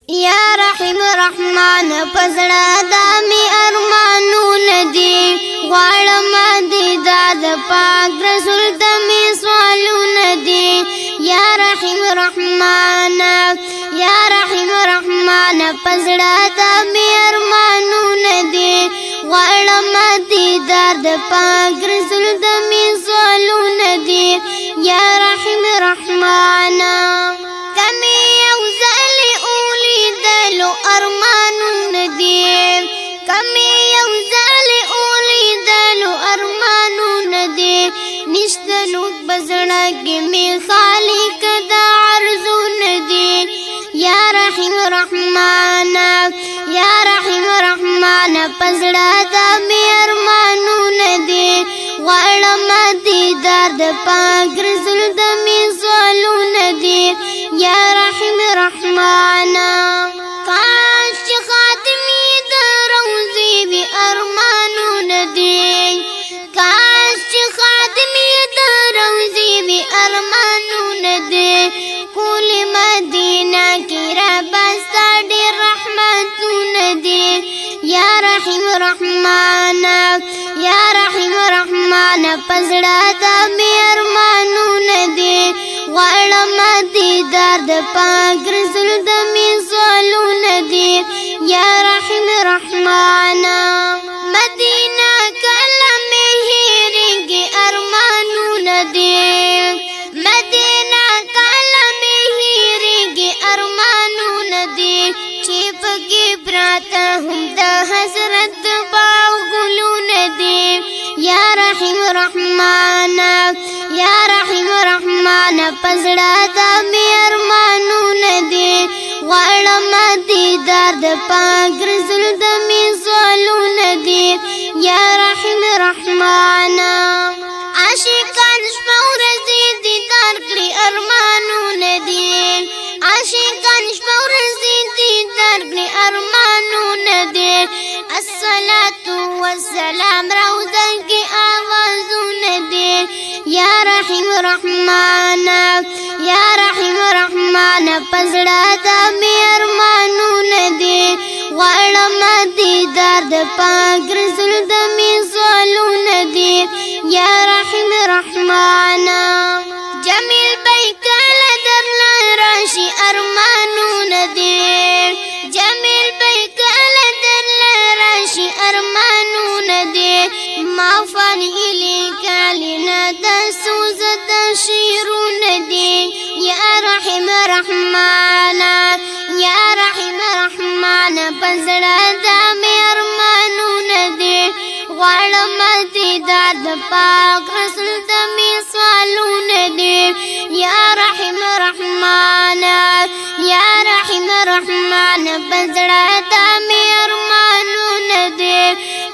یا رحیم رحمان پزړه د می ارمانونه دي غواړم دیدار د پاک رسول د می سوالونه دي یا رحیم رحمان پزړه د می ارمانونه دي غواړم دیدار د پاک رسول د می سوالونه دي یا رحیم رحمان کمی یو ځل اولیدلو ارمانونه دي کمی یو ځل اولیدلو ارمانونه دي نشته نو بزړه کې می خالق د عرضونه دي یا رحیم رحمان پزړه د می ارمانونه دي غواړم دیدار د پاک رسول د می سوالونه دي یا رحیم رحمان کاش چې خاتمي د روضې وي ارمانونه دي کاش چې خاتمي د روضې وي ارمانونه دي کول مدینه کې را بستا ډېر رحمتونه دي یا رحیم رحمان پزړه د می ارمانونه دي غواړم دیدار د پاک رسول د می سوالونه دي یا رحیم رحمان مدینه کله می هېرېږي ارمانونه دي مدینه کله می هېرېږي ارمانونه دي چې پکې پراته هم د حسرت باغونه دي یا رحیم رحمان پزړه د می ارمانونه دي غواړم دیدار د پاک رسول د می سوالونه دي یا رحیم رحمان عاشقان شپه ورځې دیدار کړي ارمانونه دي عاشقان شپه ورځې دیدار کړي ارمانونه دي الصلاة والسلام روضه کې آوازونه دي یا رحیم رحمان پزړه د می ارمانونه دي غواړم دیدار د پاک رسول د می سوالونه دي یا رحیم رحمان جمیل بیکاله درله راشي ارمانونه دي جمیل بیکاله درله راشي ارمانونه دي معفن هیلې کالینه د سوز د شیرونه دي یا رحیم رحمان پزړه د می ارمانونه دي غواړم دیدار د پاک رسول د می سوالونه دي یا رحیم رحمان پزړه د می ارمانونه دي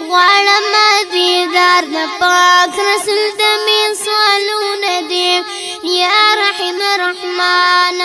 غواړم دیدار د پاک رسول د می سوالونه دي یا رحیم رحمان